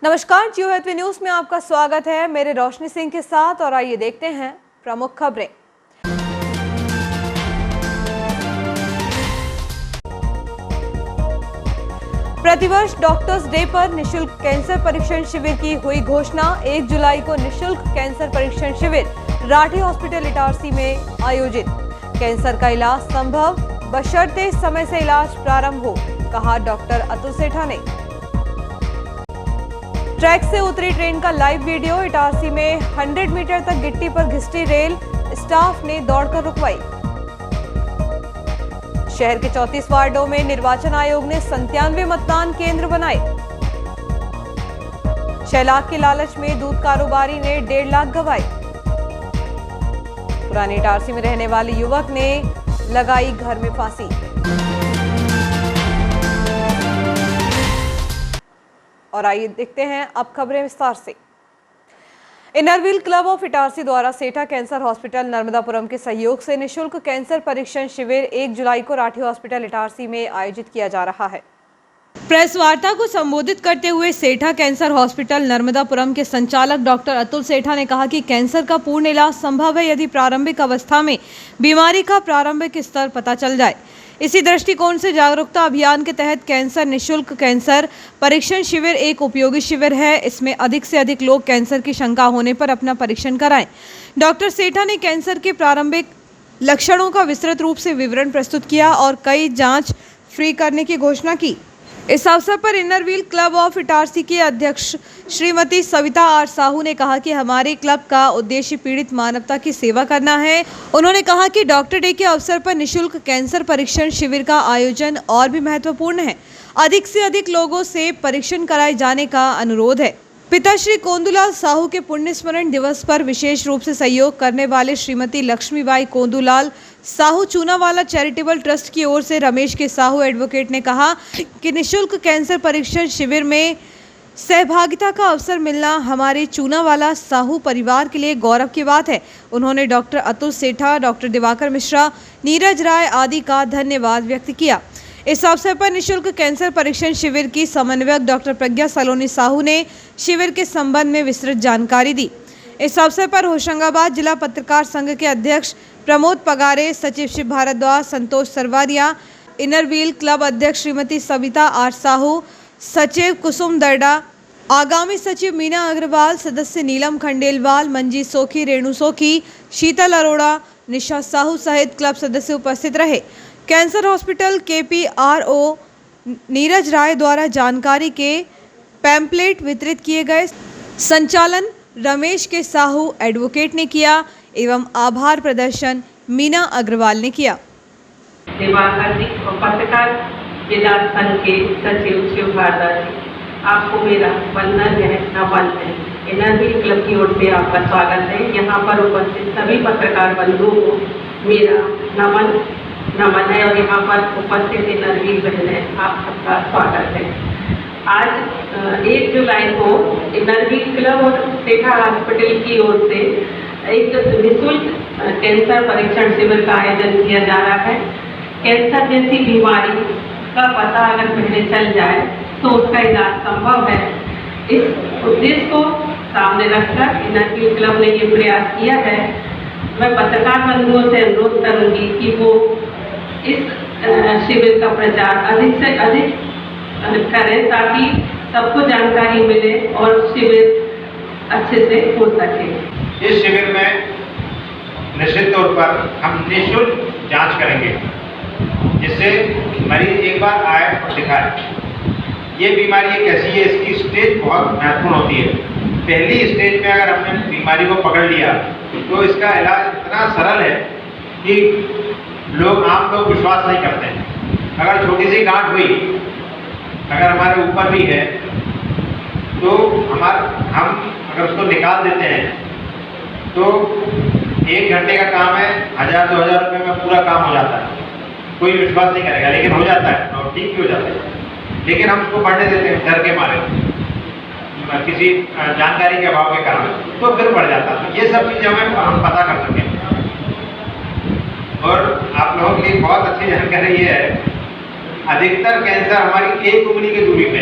नमस्कार, जियो health news में आपका स्वागत है। मेरे रोशनी सिंह के साथ और आइए देखते हैं प्रमुख खबरें। प्रतिवर्ष डॉक्टर्स डे पर निशुल्क कैंसर परीक्षण शिविर की हुई घोषणा। 1 जुलाई को निशुल्क कैंसर परीक्षण शिविर राठी हॉस्पिटल इटारसी में आयोजित। कैंसर का इलाज संभव, बशर्ते समय से इलाज प्रारंभ हो, कहा डॉक्टर अतुल सेठा ने। ट्रैक से उतरी ट्रेन का लाइव वीडियो। इटारसी में 100 मीटर तक गिट्टी पर घिसटी रेल, स्टाफ ने दौड़कर रुकवाई। शहर के 34 वार्डों में निर्वाचन आयोग ने 97 मतदान केंद्र बनाए। 6 लाख के लालच में दूध कारोबारी ने 1.5 लाख गंवाए। पुरानी इटारसी में रहने वाले युवक ने लगाई घर में फांसी। और आइए देखते हैं अब खबरें विस्तार से। Inner wheel club of Itarsi द्वारा सेठा कैंसर हॉस्पिटल नर्मदापुरम के सहयोग से निशुल्क कैंसर परीक्षण शिविर 1 जुलाई को राठी हॉस्पिटल इटारसी में आयोजित किया जा रहा है। प्रेस वार्ता को संबोधित करते हुए सेठा कैंसर हॉस्पिटल नर्मदापुरम के संचालक डॉक्टर अतुल सेठा ने कहा कि कैंसर का पूर्ण इलाज संभव है यदि प्रारंभिक अवस्था में बीमारी का प्रारंभिक स्तर पता चल जाए। इसी दृष्टिकोण से जागरूकता अभियान के तहत कैंसर निशुल्क कैंसर परीक्षण शिविर एक उपयोगी शिविर है। इसमें अधिक से अधिक लोग कैंसर की शंका होने पर अपना परीक्षण कराएं। डॉक्टर सेठा ने कैंसर के प्रारंभिक लक्षणों का विस्तृत रूप से विवरण प्रस्तुत किया और कई जांच फ्री करने की घोषणा की। इस अवसर पर inner wheel club of Itarsi के अध्यक्ष श्रीमती सविता आर साहू ने कहा कि हमारे क्लब का उद्देश्य पीड़ित मानवता की सेवा करना है। उन्होंने कहा कि डॉक्टर डे के अवसर पर निशुल्क कैंसर परीक्षण शिविर का आयोजन और भी महत्वपूर्ण है। अधिक से अधिक लोगों से परीक्षण कराए जाने का अनुरोध है। पिता श्री कोंदूलाल साहू के पुण्य स्मरण दिवस पर विशेष रूप से सहयोग करने वाले श्रीमती लक्ष्मीबाई कोंदूलाल साहू चूनावाला चैरिटेबल ट्रस्ट की ओर से रमेश के साहू एडवोकेट ने कहा कि निशुल्क कैंसर परीक्षण शिविर में सहभागिता का अवसर मिलना हमारे चूनावाला साहू परिवार के लिए गौरव की बात है। उन्होंने डॉक्टर अतुल सेठा, डॉक्टर दिवाकर मिश्रा, नीरज राय आदि का धन्यवाद व्यक्त किया। इस अवसर पर निशुल्क कैंसर परीक्षण शिविर की समन्वयक डॉक्टर प्रज्ञा सलोनी साहू ने शिविर के संबंध में विस्तृत जानकारी दी। इस अवसर पर होशंगाबाद जिला पत्रकार संघ के अध्यक्ष प्रमोद पगारे, सचिव शिव भारद्वाज, संतोष सरवारिया, इनर व्हील क्लब अध्यक्ष श्रीमती सविता आर साहू, सचिव कुसुम दर्डा, आगामी सचिव मीना अग्रवाल, सदस्य नीलम खंडेलवाल, मंजी सोखी, रेणु सोखी, शीतल अरोड़ा, निशा साहू सहित क्लब सदस्य उपस्थित रहे। कैंसर हॉस्पिटल KPRO नीरज राय द्वारा जानकारी के पैम्पलेट वितरित किए गए। संचालन रमेश के साहू एडवोकेट ने किया एवं आभार प्रदर्शन मीना अग्रवाल ने किया। पत्रकार जिला संघ के सचिव शिव भारद्वाज, आपको मेरा वंदन है, नमन है। इनर व्हील क्लब की ओर से आपका स्वागत है। यहाँ पर उपस्थित सभी पत्रकार बंधुओं को मेरा नमन है और यहाँ पर उपस्थित इनर व्हील बहनें, आप सबका स्वागत है। आज 1 जुलाई को इनर व्हील क्लब और सेठा हॉस्पिटल की ओर से एक निःशुल्क कैंसर परीक्षण शिविर का आयोजन किया जा रहा है। कैंसर जैसी बीमारी का पता अगर पहले चल जाए तो उसका इलाज संभव है। इस उद्देश्य को सामने रखकर इनर व्हील क्लब ने ये प्रयास किया है। मैं पत्रकार बंधुओं से अनुरोध करूंगी कि वो इस शिविर का प्रचार अधिक से अधिक करें ताकि सबको जानकारी मिले और शिविर अच्छे से हो सके। इस शिविर में निश्चित तौर पर हम निःशुल्क जांच करेंगे, जिससे मरीज एक बार आए और दिखाए। ये बीमारी एक ऐसी है, इसकी स्टेज बहुत महत्वपूर्ण होती है। पहली स्टेज में अगर हमने बीमारी को पकड़ लिया तो इसका इलाज इतना सरल है कि आम लोग विश्वास नहीं करते हैं। अगर छोटी सी गांठ हुई, अगर हमारे ऊपर भी है, तो हम अगर उसको निकाल देते हैं तो 1 घंटे का काम है, 1000-2000 रुपये में पूरा काम हो जाता है। कोई विश्वास नहीं करेगा, लेकिन हो जाता है और ठीक भी हो जाता है। लेकिन हम उसको बढ़ने देते हैं डर के मारे, किसी जानकारी के अभाव के कारण, तो फिर बढ़ जाता है। ये सब चीज़ें हम पता कर सकें। और आप लोगों के लिए बहुत अच्छी जानकारी ये है, अधिकतर कैंसर हमारी 1 उंगली की दूरी पे,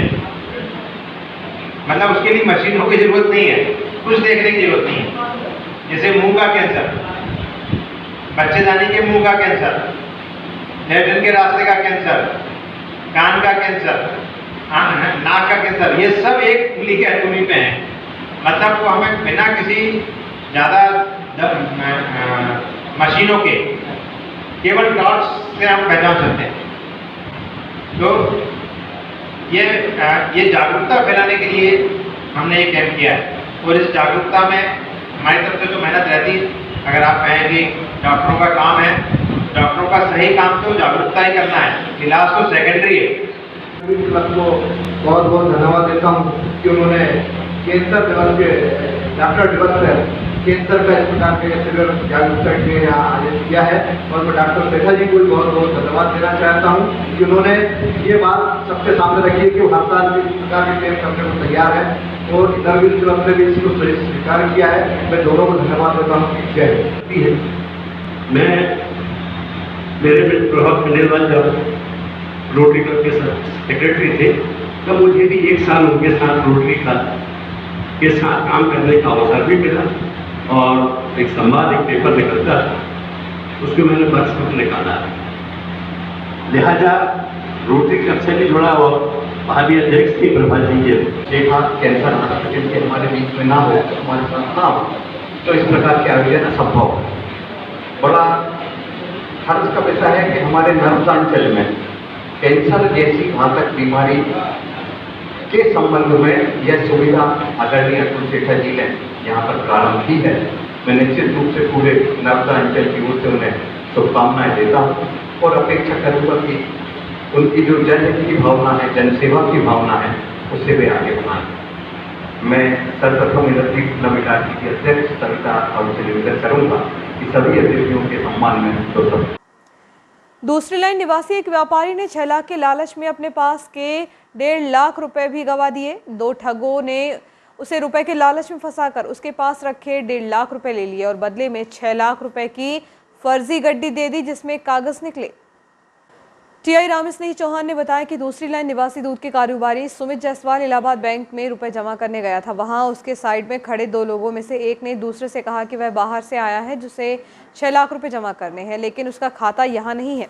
मतलब उसके लिए मशीनों की जरूरत नहीं है, कुछ देखने की जरूरत नहीं है। जैसे मुंह का कैंसर, बच्चेदानी के मुंह का कैंसर, लैट्रिन के रास्ते का कैंसर, कान का कैंसर, नाक का कैंसर, ये सब एक उंगली के हथेली पे है। मतलब वो हमें बिना किसी ज़्यादा मशीनों के केवल डॉट्स से हम पहचान सकते हैं। तो ये जागरूकता फैलाने के लिए हमने ये कैंप किया है और इस जागरूकता में हमारी तरफ से जो मेहनत रहती है, अगर आप कहें कि डॉक्टरों का काम है, डॉक्टरों का सही काम तो जागरूकता ही करना है, इलाज तो सेकेंडरी है। क्लब को बहुत बहुत धन्यवाद देता हूँ कि उन्होंने कैंसर दिवस के डॉक्टर दिवस पर कैंसर का इस प्रकार के शिविर जागरूकता के यहाँ आयोजित किया है और मैं डॉक्टर सेठा जी को भी बहुत बहुत धन्यवाद देना चाहता हूँ कि उन्होंने ये बात सबके सामने रखी है कि वो हर साल भी इस प्रकार के कैंप करने को तैयार है और इनरव्हील क्लब ने भी इसको स्वीकार किया है। मैं दोनों को धन्यवाद देता हूँ। जय हिंद। मैं मेरे मित्र प्रभात खंडेलवाल जब रोटरी क्लब के सेक्रेटरी थे तब मुझे भी एक साल उनके साथ रोटरी क्लब के साथ काम करने का अवसर भी मिला और एक संवाद, एक पेपर निकलता था, उसको मैंने बचपन निकाला। लिहाजा रोटरी क्लब से भी जुड़ा और भावी अध्यक्ष थी प्रभा जी एक हाथ कैंसर हॉस्पिटल के हमारे बीच में ना हो, हमारे साथ ना हो, तो इस प्रकार के आयोजन असंभव है। बड़ा हर्ष का विषय है कि हमारे नर्मदांचल में कैंसर जैसी घातक बीमारी के संबंध में यह सुविधा आदरणीय अतुल सेठा जी ने यहाँ पर प्रारंभ की है। मैं निश्चित रूप से पूरे नर्मदांचल की ओर से उन्हें शुभकामनाएं देता हूँ और अपेक्षा करूँगा कि उनकी जो जनहित की भावना है, जनसेवा की भावना है, उससे वे आगे बढ़ाएं। मैं सर्वप्रथम इनरव्हील क्लब इटारसी की अध्यक्ष सविता और से निवेदन करूँगा कि सभी अतिथियों के सम्मान में दोस्तों। दूसरी लाइन निवासी एक व्यापारी ने 6 लाख के लालच में अपने पास के 1.5 लाख रुपए भी गंवा दिए। 2 ठगों ने उसे रुपए के लालच में फंसाकर उसके पास रखे 1.5 लाख रुपए ले लिए और बदले में 6 लाख रुपए की फर्जी गड्डी दे दी जिसमें कागज निकले। टीआई रामस्नेह चौहान ने बताया कि दूसरी लाइन निवासी दूध के कारोबारी सुमित जायसवाल इलाहाबाद बैंक में रुपए जमा करने गया था। वहां उसके साइड में खड़े 2 लोगों में से एक ने दूसरे से कहा कि वह बाहर से आया है जिसे 6 लाख रुपए जमा करने हैं, लेकिन उसका खाता यहाँ नहीं है।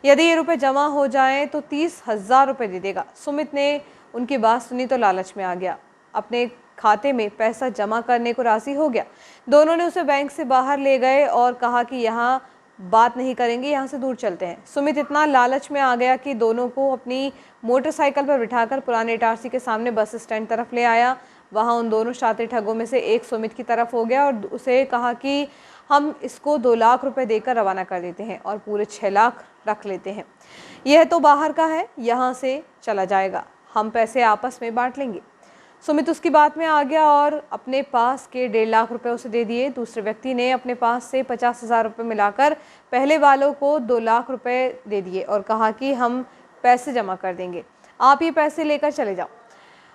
यदि ये रुपए जमा हो जाएं तो 30,000 रुपए दे देगा। सुमित ने उनकी बात सुनी तो लालच में आ गया, अपने खाते में पैसा जमा करने को राजी हो गया। दोनों ने उसे बैंक से बाहर ले गए और कहा कि यहाँ बात नहीं करेंगे, यहाँ से दूर चलते हैं। सुमित इतना लालच में आ गया कि दोनों को अपनी मोटरसाइकिल पर बिठाकर पुराने इटारसी के सामने बस स्टैंड तरफ ले आया। वहाँ उन दोनों शातिर ठगों में से एक सुमित की तरफ हो गया और उसे कहा कि हम इसको 2 लाख रुपए देकर रवाना कर देते हैं और पूरे 6 लाख रख लेते हैं। यह तो बाहर का है, यहाँ से चला जाएगा, हम पैसे आपस में बांट लेंगे। सुमित उसकी बात में आ गया और अपने पास के 1.5 लाख रुपए उसे दे दिए। दूसरे व्यक्ति ने अपने पास से 50,000 रुपये मिलाकर पहले वालों को 2 लाख रुपए दे दिए और कहा कि हम पैसे जमा कर देंगे, आप ये पैसे लेकर चले जाओ।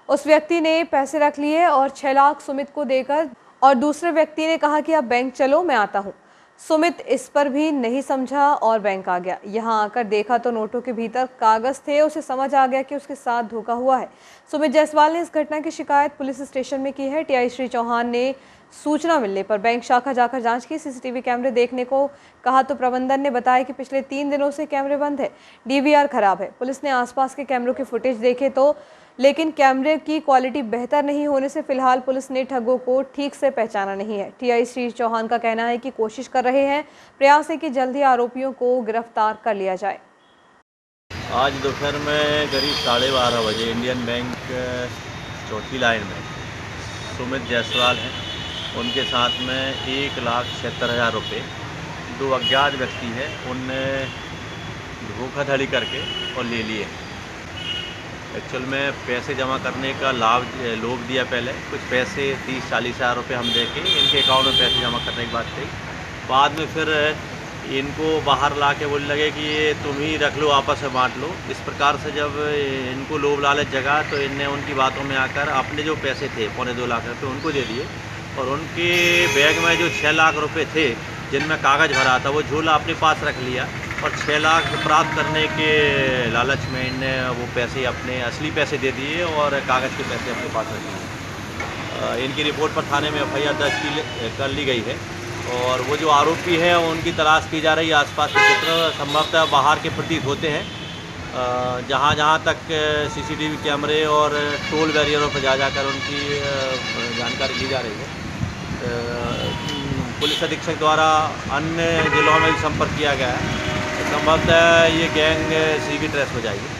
उस व्यक्ति ने पैसे रख लिए और 6 लाख सुमित को देकर और दूसरे व्यक्ति ने कहा कि आप बैंक चलो, मैं आता हूँ। सुमित इस पर भी नहीं समझा और बैंक आ गया। यहाँ आकर देखा तो नोटों के भीतर कागज थे। उसे समझ आ गया कि उसके साथ धोखा हुआ है। सुमित जायसवाल ने इस घटना की शिकायत पुलिस स्टेशन में की है। टीआई श्री चौहान ने सूचना मिलने पर बैंक शाखा जाकर जांच की। सीसीटीवी कैमरे देखने को कहा तो प्रबंधन ने बताया कि पिछले 3 दिनों से कैमरे बंद है, डीवीआर खराब है। पुलिस ने आसपास के कैमरों के फुटेज देखे तो लेकिन कैमरे की क्वालिटी बेहतर नहीं होने से फिलहाल पुलिस ने ठगों को ठीक से पहचाना नहीं है। टीआई श्री चौहान का कहना है कि कोशिश कर रहे हैं, प्रयास है कि जल्दी आरोपियों को गिरफ्तार कर लिया जाए। आज दोपहर में करीब 12:30 बजे इंडियन बैंक चौथी लाइन में सुमित जायसवाल हैं, उनके साथ में 1,76,000 रुपये 2 अज्ञात व्यक्ति हैं, उनने धोखाधड़ी करके और ले लिए। एक्चुअल में पैसे जमा करने का लोभ दिया। पहले कुछ पैसे 30-40 हज़ार रुपये हम देके इनके अकाउंट में पैसे जमा करने की बात कही। बाद में फिर इनको बाहर ला के बोलने लगे कि ये तुम ही रख लो, आपस में बांट लो। इस प्रकार से जब इनको लोभ लालच जगा तो इनने उनकी बातों में आकर अपने जो पैसे थे 2.25 लाख रुपये उनको दे दिए और उनके बैग में जो 6 लाख रुपये थे जिनमें कागज़ भरा था वो झोला अपने पास रख लिया और 6 लाख प्राप्त करने के लालच में इनने वो पैसे अपने असली पैसे दे दिए और कागज़ के पैसे अपने पास रख लिए। इनकी रिपोर्ट पर थाने में FIR दर्ज कर ली गई है और वो जो आरोपी हैं उनकी तलाश की जा रही है। आसपास के क्षेत्र संभवतः बाहर के प्रतीत होते हैं। जहाँ तक CCTV कैमरे और टोल बैरियरों पर जाकर उनकी जानकारी ली जा रही है। पुलिस अधीक्षक द्वारा अन्य जिलों में भी संपर्क किया गया है। संभवतः ये गैंग शीघ्र ट्रेस हो जाएगी।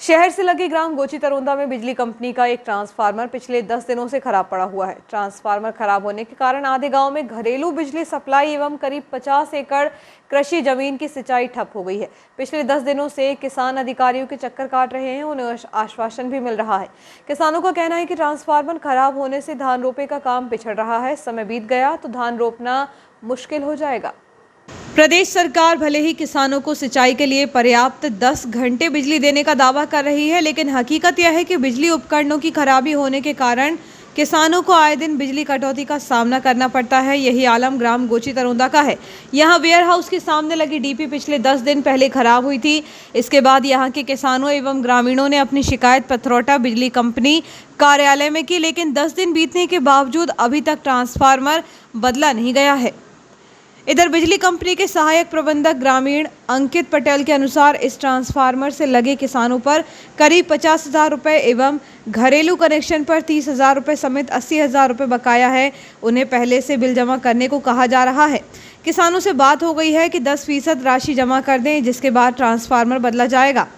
शहर से लगे ग्राम गोची तरोंदा में बिजली कंपनी का एक ट्रांसफार्मर पिछले 10 दिनों से खराब पड़ा हुआ है। ट्रांसफार्मर खराब होने के कारण आधे गांव में घरेलू बिजली सप्लाई एवं करीब 50 एकड़ कृषि जमीन की सिंचाई ठप हो गई है। पिछले 10 दिनों से किसान अधिकारियों के चक्कर काट रहे हैं, उन्हें आश्वासन भी मिल रहा है। किसानों का कहना है कि ट्रांसफार्मर खराब होने से धान रोपे का काम पिछड़ रहा है। समय बीत गया तो धान रोपना मुश्किल हो जाएगा। प्रदेश सरकार भले ही किसानों को सिंचाई के लिए पर्याप्त 10 घंटे बिजली देने का दावा कर रही है, लेकिन हकीकत यह है कि बिजली उपकरणों की खराबी होने के कारण किसानों को आए दिन बिजली कटौती का सामना करना पड़ता है। यही आलम ग्राम गोची तरोंदा का है। यहाँ वेयर हाउस के सामने लगी डीपी पिछले 10 दिन पहले खराब हुई थी। इसके बाद यहाँ के किसानों एवं ग्रामीणों ने अपनी शिकायत पथरौटा बिजली कंपनी कार्यालय में की, लेकिन 10 दिन बीतने के बावजूद अभी तक ट्रांसफार्मर बदला नहीं गया है। इधर बिजली कंपनी के सहायक प्रबंधक ग्रामीण अंकित पटेल के अनुसार इस ट्रांसफार्मर से लगे किसानों पर करीब 50,000 रुपये एवं घरेलू कनेक्शन पर 30,000 रुपये समेत 80,000 रुपये बकाया है। उन्हें पहले से बिल जमा करने को कहा जा रहा है। किसानों से बात हो गई है कि 10% राशि जमा कर दें, जिसके बाद ट्रांसफार्मर बदला जाएगा।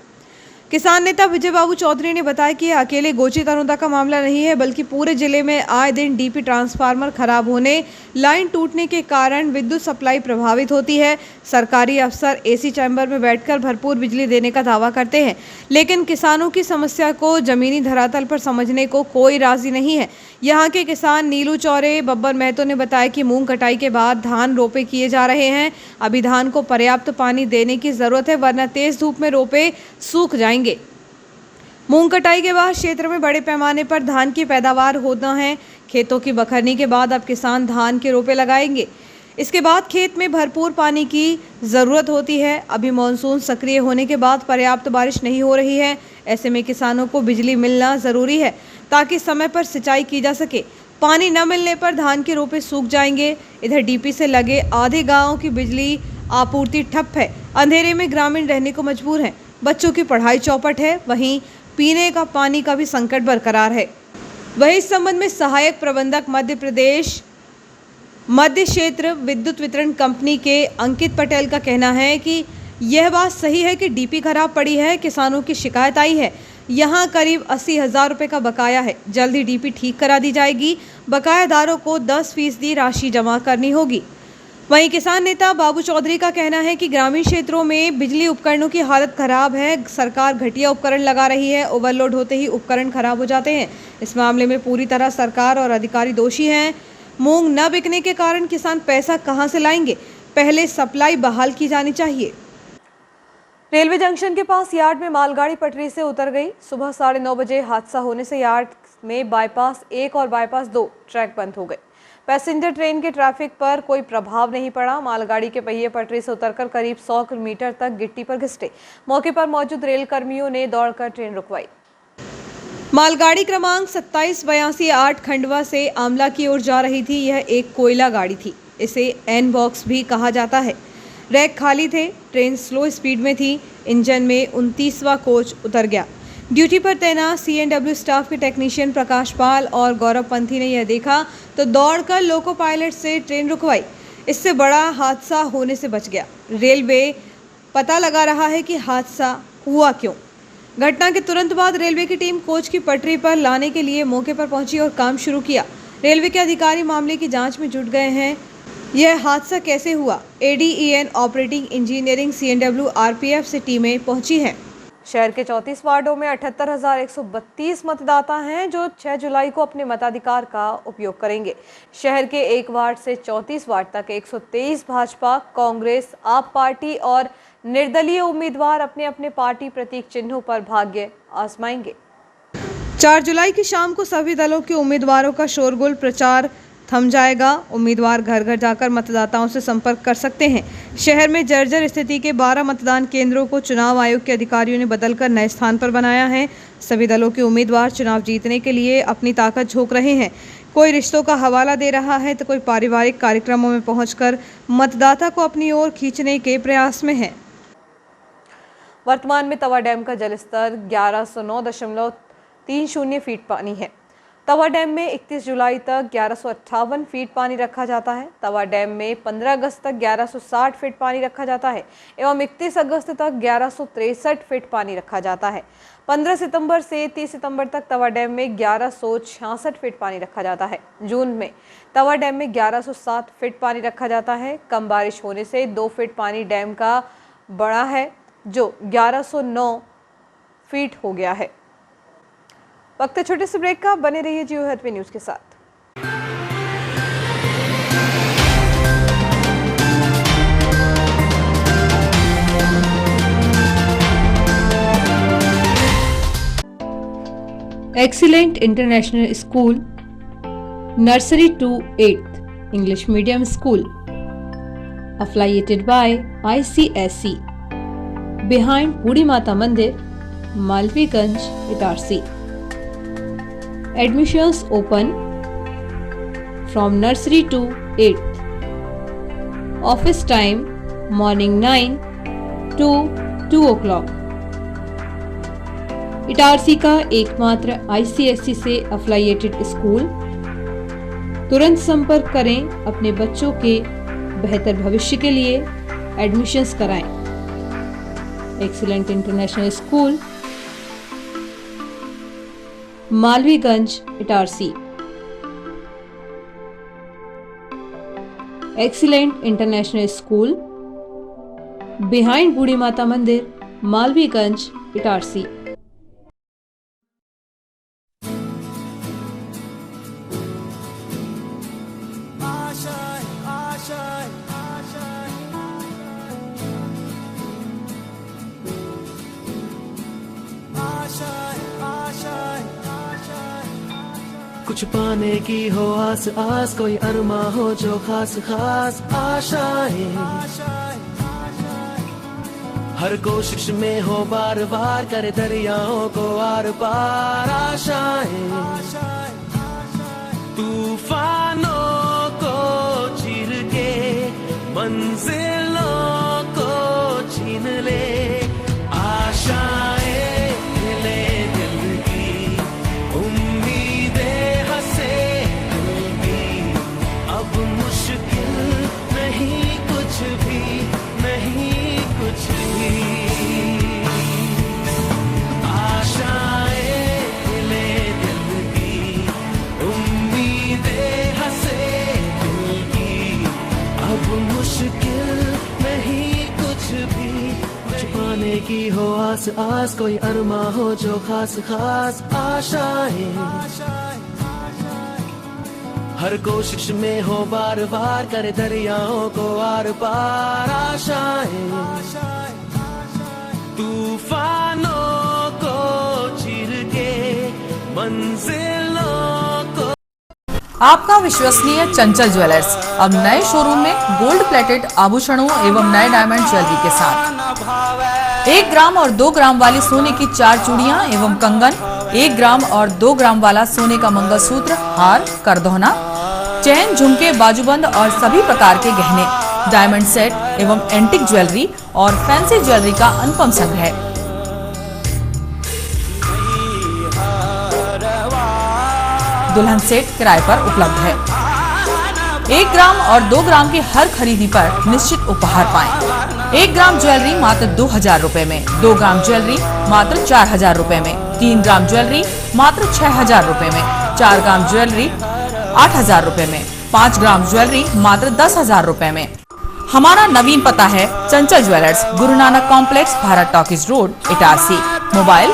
किसान नेता विजय बाबू चौधरी ने बताया कि अकेले गोची तरोंदा का मामला नहीं है, बल्कि पूरे जिले में आए दिन डीपी ट्रांसफार्मर खराब होने, लाइन टूटने के कारण विद्युत सप्लाई प्रभावित होती है। सरकारी अफसर AC चैम्बर में बैठकर भरपूर बिजली देने का दावा करते हैं, लेकिन किसानों की समस्या को जमीनी धरातल पर समझने को कोई राजी नहीं है। यहाँ के किसान नीलू चौरे बब्बर महतो ने बताया कि मूंग कटाई के बाद धान रोपे किए जा रहे हैं। अभी धान को पर्याप्त पानी देने की जरूरत है, वरना तेज धूप में रोपे सूख जाएंगे। मूंग कटाई के बाद क्षेत्र में बड़े पैमाने पर धान की पैदावार होना है। खेतों की बखरनी के बाद अब किसान धान के रोपे लगाएंगे। इसके बाद खेत में भरपूर पानी की ज़रूरत होती है। अभी मानसून सक्रिय होने के बाद पर्याप्त बारिश नहीं हो रही है। ऐसे में किसानों को बिजली मिलना ज़रूरी है ताकि समय पर सिंचाई की जा सके। पानी न मिलने पर धान के रोपे सूख जाएंगे। इधर डीपी से लगे आधे गाँव की बिजली आपूर्ति ठप है। अंधेरे में ग्रामीण रहने को मजबूर हैं। बच्चों की पढ़ाई चौपट है, वहीं पीने का पानी का भी संकट बरकरार है। वहीं इस संबंध में सहायक प्रबंधक मध्य प्रदेश मध्य क्षेत्र विद्युत वितरण कंपनी के अंकित पटेल का कहना है कि यह बात सही है कि डीपी खराब पड़ी है। किसानों की शिकायत आई है। यहाँ करीब 80,000 रुपये का बकाया है। जल्द ही डीपी ठीक करा दी जाएगी। बकायादारों को 10% राशि जमा करनी होगी। वहीं किसान नेता बाबू चौधरी का कहना है कि ग्रामीण क्षेत्रों में बिजली उपकरणों की हालत खराब है। सरकार घटिया उपकरण लगा रही है। ओवरलोड होते ही उपकरण खराब हो जाते हैं। इस मामले में पूरी तरह सरकार और अधिकारी दोषी हैं। मूंग न बिकने के कारण किसान पैसा कहां से लाएंगे? पहले सप्लाई बहाल की जानी चाहिए। रेलवे जंक्शन के पास यार्ड में मालगाड़ी पटरी से उतर गई। सुबह 9:30 बजे हादसा होने से यार्ड में बाईपास 1 और बाईपास 2 ट्रैक बंद हो गए। पैसेंजर ट्रेन के ट्रैफिक पर कोई प्रभाव नहीं पड़ा। मालगाड़ी के पहिए पटरी से उतरकर करीब 100 मीटर तक गिट्टी पर घिसटे। मौके पर मौजूद रेल कर्मियों ने दौड़कर ट्रेन रुकवाई। मालगाड़ी क्रमांक 2782 खंडवा से आमला की ओर जा रही थी। यह एक कोयला गाड़ी थी। इसे एन बॉक्स भी कहा जाता है। रैक खाली थे। ट्रेन स्लो स्पीड में थी। इंजन में 29वां कोच उतर गया। ड्यूटी पर तैनात CNW स्टाफ के टेक्नीशियन प्रकाश पाल और गौरव पंथी ने यह देखा तो दौड़कर लोको पायलट से ट्रेन रुकवाई। इससे बड़ा हादसा होने से बच गया। रेलवे पता लगा रहा है कि हादसा हुआ क्यों। घटना के तुरंत बाद रेलवे की टीम कोच की पटरी पर लाने के लिए मौके पर पहुंची और काम शुरू किया। रेलवे के अधिकारी मामले की जांच में जुट गए हैं। यह हादसा कैसे हुआ? ADEN operating engineering CNW RPF से टीमें पहुंची हैं। शहर के 34 वार्डों में 78,132 मतदाता हैं जो 6 जुलाई को अपने मताधिकार का उपयोग करेंगे। शहर के एक वार्ड से 34 वार्ड तक 123 भाजपा, कांग्रेस, आप पार्टी और निर्दलीय उम्मीदवार अपने अपने पार्टी प्रतीक चिन्हों पर भाग्य आजमाएंगे। 4 जुलाई की शाम को सभी दलों के उम्मीदवारों का शोरगुल प्रचार थम जाएगा। उम्मीदवार घर घर जाकर मतदाताओं से संपर्क कर सकते हैं। शहर में जर्जर स्थिति के 12 मतदान केंद्रों को चुनाव आयोग के अधिकारियों ने बदलकर नए स्थान पर बनाया है। सभी दलों के उम्मीदवार चुनाव जीतने के लिए अपनी ताकत झोंक रहे हैं। कोई रिश्तों का हवाला दे रहा है तो कोई पारिवारिक कार्यक्रमों में पहुंचकर मतदाता को अपनी ओर खींचने के प्रयास में है। वर्तमान में तवा डैम का जलस्तर 1109.30 फीट पानी है। तवा डैम में 31 जुलाई तक 1158 फीट पानी रखा जाता है। तवा डैम में 15 अगस्त तक 1160 फीट पानी रखा जाता है एवं 31 अगस्त तक 1163 फीट पानी रखा जाता है। 15 सितंबर से 30 सितंबर तक तवा डैम में 1166 फीट पानी रखा जाता है। जून में तवा डैम में 1107 फीट पानी रखा जाता है। कम बारिश होने से 2 फीट पानी डैम का बढ़ा है जो 1109 फीट हो गया है। वक्त है छोटे से ब्रेक का, बने रहिए जियो हैथवे न्यूज के साथ। Excellent international school, nursery to 8th English medium school, affiliated by ICSE, behind बूढ़ी माता मंदिर, मालवीगंज, Itarsi. Admissions open from nursery to 8th. Office time morning 9 to 2 o'clock. Itarsi का एकमात्र ICSE से एफिलिएटेड स्कूल। तुरंत संपर्क करें, अपने बच्चों के बेहतर भविष्य के लिए एडमिशंस कराएं। Excellent international school, Malviganj, Itarsi. Excellent international school, behind Budhi Mata मंदिर, मालवीगंज, इटारसी। कुछ पाने की हो आस आस, कोई अरमा हो जो खास खास आशाएं। हर कोशिश में हो बार बार, करे दरियाओं को आर पार आशाएं। तूफानों को चीर के मंजिलों को छीन ले आशाएं। की हो आस आस, कोई अरमा हो जो खास खास आशाएं। हर कोशिश में हो बार बार, करे दरियाओं को आर पार आशाएं। तूफानों को चीर के मंजिलों को। आपका विश्वसनीय चंचल ज्वेलर्स अब नए शोरूम में गोल्ड प्लेटेड आभूषणों एवं नए डायमंड ज्वेलरी के साथ 1 ग्राम और 2 ग्राम वाली सोने की 4 चूड़ियां एवं कंगन, 1 ग्राम और 2 ग्राम वाला सोने का मंगलसूत्र, हार, करदौना, चैन, झुमके, बाजूबंद और सभी प्रकार के गहने, डायमंड सेट एवं एंटिक ज्वेलरी और फैंसी ज्वेलरी का अनुपम संग्रह। दुल्हन सेट किराए पर उपलब्ध है। 1 ग्राम और 2 ग्राम की हर खरीदी पर निश्चित उपहार पाएं। 1 ग्राम ज्वेलरी मात्र 2,000 रुपए में, 2 ग्राम ज्वेलरी मात्र 4,000 रुपए में, 3 ग्राम ज्वेलरी मात्र 6,000 रुपए में, 4 ग्राम ज्वेलरी 8,000 रुपए में, 5 ग्राम ज्वेलरी मात्र 10,000 रुपए में। हमारा नवीन पता है चंचल jewellers, Guru Nanak complex, Bharat talkies road, Itarsi. Mobile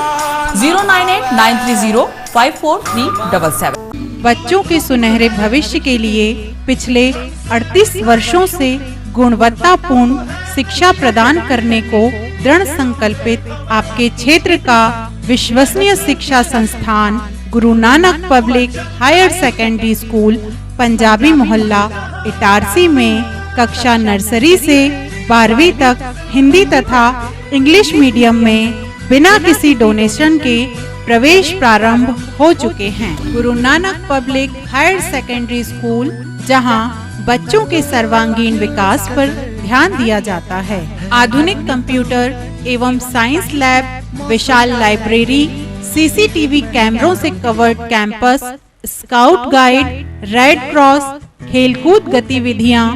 09893054377। बच्चों के सुनहरे भविष्य के लिए पिछले 38 वर्षों से गुणवत्तापूर्ण शिक्षा प्रदान करने को दृढ़ संकल्पित आपके क्षेत्र का विश्वसनीय शिक्षा संस्थान Guru Nanak public higher secondary school, Punjabi Mohalla, Itarsi में कक्षा नर्सरी से 12वीं तक हिंदी तथा इंग्लिश मीडियम में बिना किसी डोनेशन के प्रवेश प्रारंभ हो चुके हैं। Guru Nanak public higher secondary school, जहां बच्चों के सर्वांगीण विकास पर ध्यान दिया जाता है। आधुनिक कंप्यूटर एवं साइंस लैब, विशाल लाइब्रेरी, सीसीटीवी कैमरों से covered campus, scout guide, red cross, खेलकूद गतिविधियां,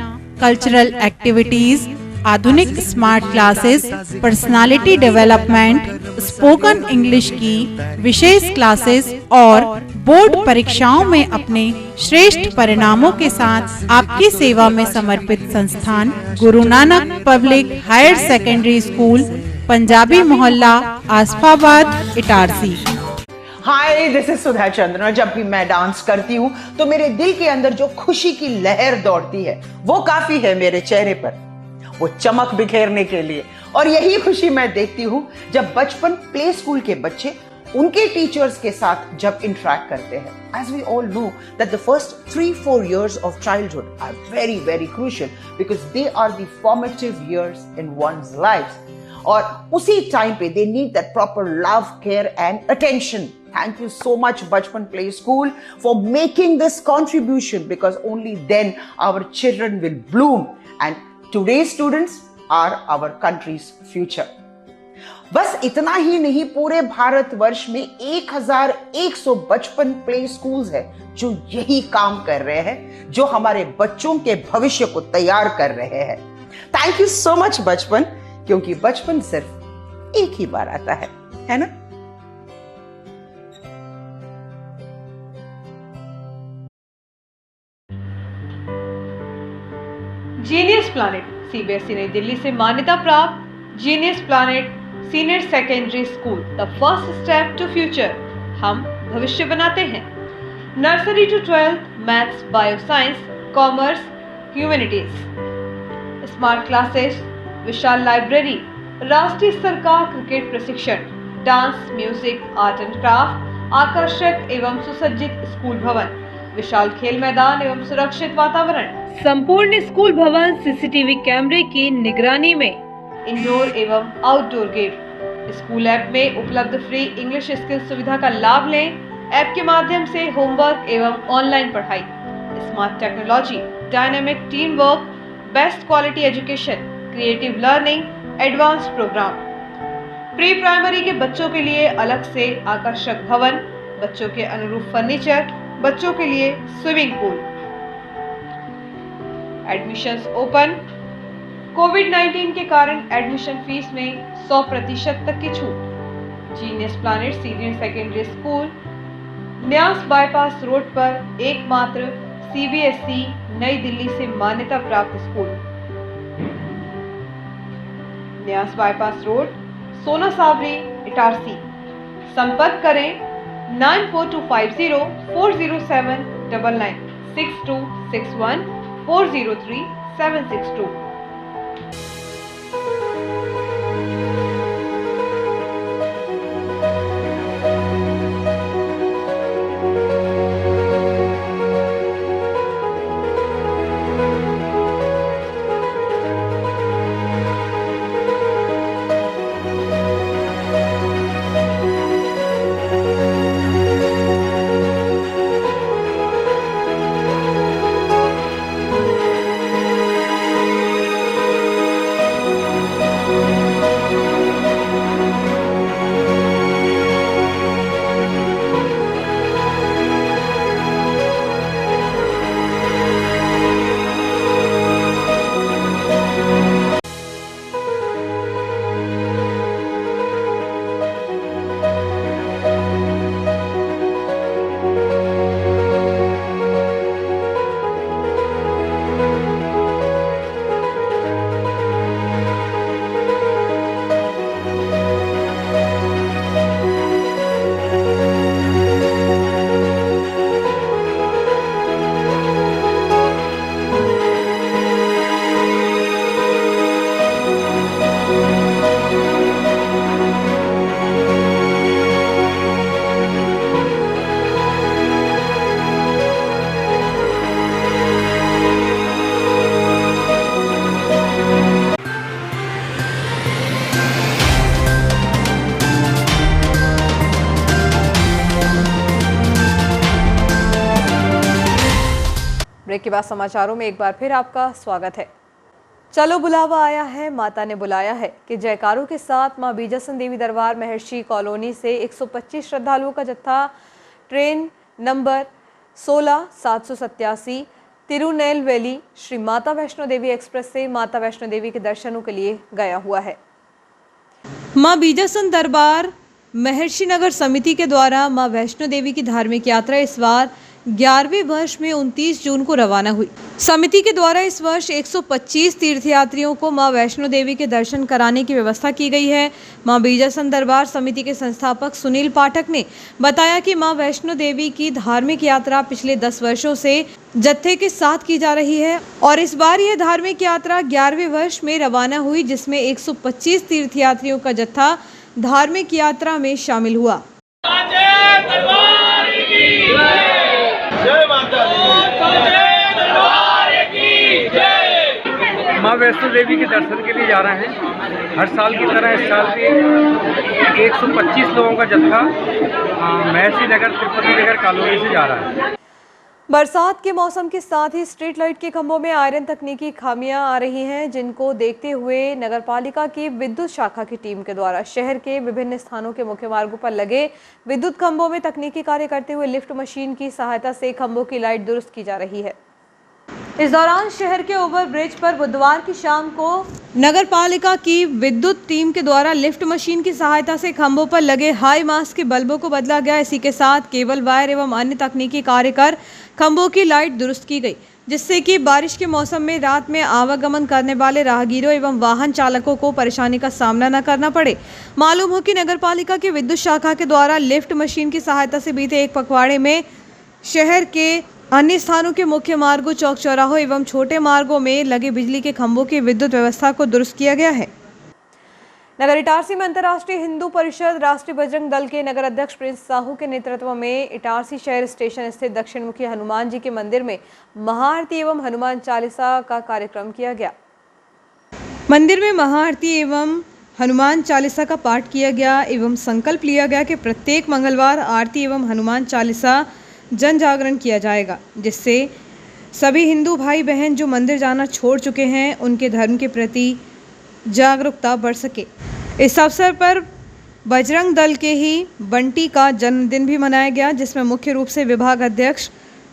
कल्चरल एक्टिविटीज, आधुनिक smart classes, personality development, spoken English की विशेष क्लासेस और बोर्ड परीक्षाओं में अपने श्रेष्ठ परिणामों के साथ आपकी सेवा में समर्पित संस्थान Guru Nanak public higher secondary school, Punjabi Mohalla, Asafabad, Itarsi. Hi, this is Sudha Chandran. जब भी मैं डांस करती हूँ तो मेरे दिल के अंदर जो खुशी की लहर दौड़ती है वो काफी है मेरे चेहरे पर, वो चमक बिखेरने के लिए। और यही खुशी मैं देखती हूँ जब बचपन प्ले स्कूल के बच्चे उनके टीचर्स के साथ जब इंटरेक्ट करते हैं। As we all know that the first 3-4 years of childhood are very, very crucial because they are the formative years in one's life. और उसी टाइम पे they need that proper love, care and attention. Thank you so much Bachpan Play School for making this contribution, because only then our children will bloom and today's students are our country's future. बस इतना ही नहीं, पूरे भारतवर्ष में 1100 बचपन play schools है जो यही काम कर रहे हैं, जो हमारे बच्चों के भविष्य को तैयार कर रहे हैं। थैंक यू सो मच बचपन, क्योंकि बचपन सिर्फ एक ही बार आता है ना? जीनियस प्लैनेट सीबीएसई नई दिल्ली से मान्यता प्राप्त genius planet senior secondary school, the first step to future. हम भविष्य बनाते हैं। Nursery to 12th maths, bio science, commerce, humanities, smart classes, विशाल लाइब्रेरी, राष्ट्रीय स्तर का क्रिकेट प्रशिक्षण, dance, music, art and craft, आकर्षक एवं सुसज्जित स्कूल भवन, विशाल खेल मैदान एवं सुरक्षित वातावरण, संपूर्ण स्कूल भवन सीसीटीवी कैमरे की निगरानी में, इंडोर एवं आउटडोर गेम। स्कूल ऐप में उपलब्ध फ्री इंग्लिश स्किल सुविधा का लाभ लें। ऐप के माध्यम से होमवर्क एवं ऑनलाइन पढ़ाई, smart technology, dynamic team work, best quality education, creative learning, advanced programme. Pre primary के बच्चों के लिए अलग से आकर्षक भवन, बच्चों के अनुरूप फर्नीचर, बच्चों के लिए स्विमिंग पूल। Admissions open. कोविड-19 के कारण एडमिशन फीस में 100% तक की छूट। Genius planet senior secondary school, न्यास बाईपास रोड पर एकमात्र सीबीएसई नई दिल्ली से मान्यता प्राप्त स्कूल। न्यास बाईपास रोड, सोना सावरी, इटारसी। संपर्क करें 9425040799 6261403762। ब्रेक के बाद समाचारों में एक बार फिर आपका स्वागत है। चलो बुलावा आया है, माता ने बुलाया है कि जयकारों के साथ मां बीजासन देवी दरबार महर्षि कॉलोनी से 125 श्रद्धालुओं का जत्था train number 16787 Tirunelveli Shri Mata Vaishno Devi express से माता वैष्णो देवी के दर्शनों के लिए गया हुआ है। मां बीजासन दरबार महर्षि नगर समिति के द्वारा मां वैष्णो देवी की धार्मिक यात्रा इस बार 11वें वर्ष में 29 जून को रवाना हुई। समिति के द्वारा इस वर्ष 125 तीर्थयात्रियों को मां वैष्णो देवी के दर्शन कराने की व्यवस्था की गई है। मां बीजासन दरबार समिति के संस्थापक सुनील पाठक ने बताया कि मां वैष्णो देवी की धार्मिक यात्रा पिछले 10 वर्षों से जत्थे के साथ की जा रही है और इस बार यह धार्मिक यात्रा 11वें वर्ष में रवाना हुई, जिसमें 125 तीर्थयात्रियों का जत्था धार्मिक यात्रा में शामिल हुआ। माँ वैष्णो देवी के दर्शन के लिए जा रहे हैं। हर साल की तरह इस साल भी 125 लोगों का जत्था महर्षि नगर तिरुपति नगर कॉलोनी से जा रहा है। बरसात के मौसम के साथ ही स्ट्रीट लाइट के खंभों में आयरन तकनीकी खामियां आ रही हैं, जिनको देखते हुए नगरपालिका की विद्युत शाखा की टीम के द्वारा शहर के विभिन्न स्थानों के मुख्य मार्गों पर लगे विद्युत खंभों में तकनीकी कार्य करते हुए लिफ्ट मशीन की सहायता से खंभों की लाइट दुरुस्त की जा रही है। इस दौरान शहर के ओवर ब्रिज पर बुधवार की शाम को नगरपालिका की विद्युत टीम के द्वारा लिफ्ट मशीन की सहायता से खंभों पर लगे हाई मास के बल्बों को बदला गया। इसी के साथ केबल वायर एवं अन्य तकनीकी कार्य कर खंभों की लाइट दुरुस्त की गई, जिससे कि बारिश के मौसम में रात में आवागमन करने वाले राहगीरों एवं वाहन चालकों को परेशानी का सामना न करना पड़े। मालूम हो कि नगरपालिका की विद्युत शाखा के द्वारा लिफ्ट मशीन की सहायता से बीते एक पखवाड़े में शहर के अन्य स्थानों के मुख्य मार्गों, चौक चौराहों एवं छोटे मार्गों में लगे बिजली के खंभों की विद्युत व्यवस्था को दुरुस्त किया गया है। नगर इटारसी में अंतर्राष्ट्रीय हिंदू परिषद राष्ट्रीय बजरंग दल के नगर अध्यक्ष प्रिंस साहू के नेतृत्व में इटारसी शहर स्टेशन स्थित दक्षिण मुखी हनुमान जी के मंदिर में महाआरती एवं हनुमान चालीसा का कार्यक्रम किया गया। मंदिर में महाआरती एवं हनुमान चालीसा का पाठ किया गया एवं संकल्प लिया गया कि प्रत्येक मंगलवार आरती एवं हनुमान चालीसा जन जागरण किया जाएगा, जिससे सभी हिंदू भाई बहन जो मंदिर जाना छोड़ चुके हैं उनके धर्म के प्रति जागरूकता बढ़ सके। इस अवसर पर बजरंग दल के ही बंटी का जन्मदिन भी मनाया गया, जिसमें मुख्य रूप से विभाग अध्यक्ष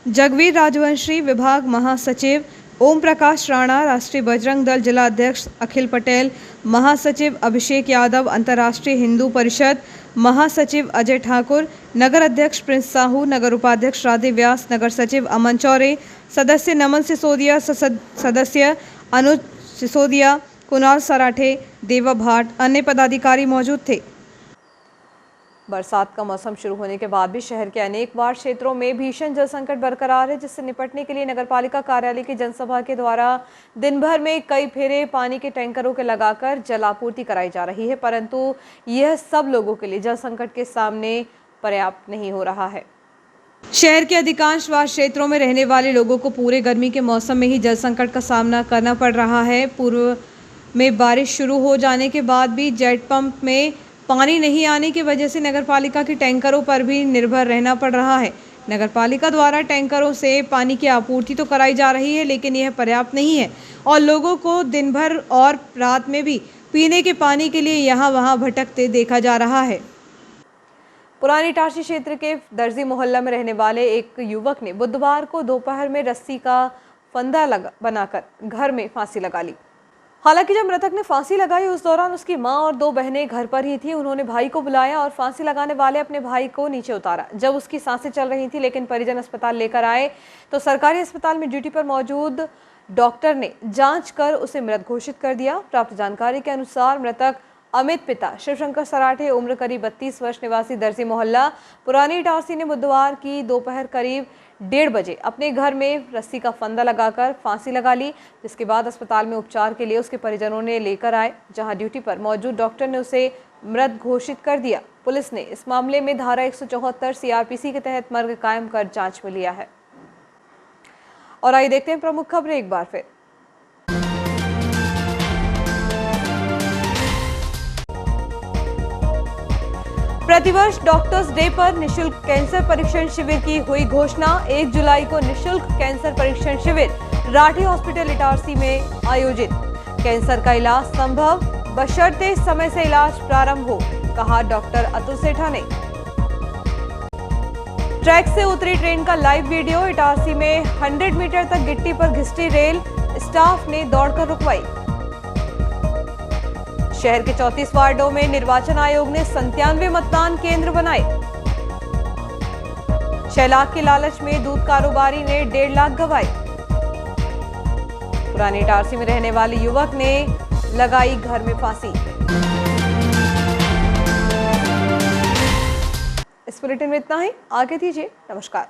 जगवीर राजवंशी, विभाग महासचिव ओम प्रकाश राणा, राष्ट्रीय बजरंग दल जिला अध्यक्ष अखिल पटेल, महासचिव अभिषेक यादव, अंतर्राष्ट्रीय हिंदू परिषद महासचिव अजय ठाकुर, नगर अध्यक्ष प्रिंस साहू, नगर उपाध्यक्ष राधे व्यास, नगर सचिव अमन चौरे, सदस्य नमन सिसोदिया, सदस्य अनुज सिसोदिया, कुणाल सराठे, देवा भाट, अन्य पदाधिकारी मौजूद थे। बरसात का मौसम शुरू होने के बाद भी शहर के अनेक वार्ड क्षेत्रों में भीषण जल संकट बरकरार है, जिससे निपटने के लिए नगरपालिका कार्यालय की जनसभा के द्वारा दिन भर में कई फेरे पानी के टैंकरों के लगाकर जल आपूर्ति कराई जा रही है, परंतु यह सब लोगों के लिए जल संकट के सामने पर्याप्त नहीं हो रहा है। शहर के अधिकांश वार्ड क्षेत्रों में रहने वाले लोगों को पूरे गर्मी के मौसम में ही जल संकट का सामना करना पड़ रहा है। पूर्व में बारिश शुरू हो जाने के बाद भी जेट पंप में पानी नहीं आने की वजह से नगरपालिका के टैंकरों पर भी निर्भर रहना पड़ रहा है। नगरपालिका द्वारा टैंकरों से पानी की आपूर्ति तो कराई जा रही है, लेकिन यह पर्याप्त नहीं है और लोगों को दिन भर और रात में भी पीने के पानी के लिए यहाँ वहाँ भटकते देखा जा रहा है। पुरानी इटारसी क्षेत्र के दर्जी मोहल्ला में रहने वाले एक युवक ने बुधवार को दोपहर में रस्सी का फंदा बनाकर घर में फांसी लगा ली। हालांकि जब मृतक ने फांसी लगाई उस दौरान उसकी मां और 2 बहनें घर पर ही थीं। उन्होंने भाई को बुलाया और फांसी लगाने वाले अपने भाई को नीचे उतारा। जब उसकी सांसें चल रही थी, लेकिन परिजन अस्पताल लेकर आए तो सरकारी अस्पताल में ड्यूटी पर मौजूद डॉक्टर ने जांच कर उसे मृत घोषित कर दिया। प्राप्त जानकारी के अनुसार मृतक अमित पिता शिवशंकर सराठे, उम्र करीब 32 वर्ष, निवासी दर्जी मोहल्ला पुरानी इटारसी ने बुधवार की दोपहर करीब 1:30 बजे अपने घर में रस्सी का फंदा लगाकर फांसी लगा ली, जिसके बाद अस्पताल में उपचार के लिए उसके परिजनों ने लेकर आए, जहां ड्यूटी पर मौजूद डॉक्टर ने उसे मृत घोषित कर दिया। पुलिस ने इस मामले में धारा 174 सीआरपीसी के तहत मर्ग कायम कर जांच में लिया है। और आइए देखते हैं प्रमुख खबरें एक बार फिर। प्रतिवर्ष डॉक्टर्स डे पर निशुल्क कैंसर परीक्षण शिविर की हुई घोषणा। 1 जुलाई को निशुल्क कैंसर परीक्षण शिविर राठी हॉस्पिटल इटारसी में आयोजित। कैंसर का इलाज संभव बशर्ते समय से इलाज प्रारंभ हो, कहा डॉक्टर अतुल सेठा ने। ट्रैक से उतरी ट्रेन का लाइव वीडियो। इटारसी में 100 मीटर तक गिट्टी पर घिसटी रेल, स्टाफ ने दौड़कर रुकवाई। शहर के 34 वार्डों में निर्वाचन आयोग ने 97 मतदान केंद्र बनाए। 6 लाख के लालच में दूध कारोबारी ने 1.5 लाख गंवाए। पुरानी इटारसी में रहने वाले युवक ने लगाई घर में फांसी। इस बुलेटिन में इतना ही। आगे दीजिए। नमस्कार।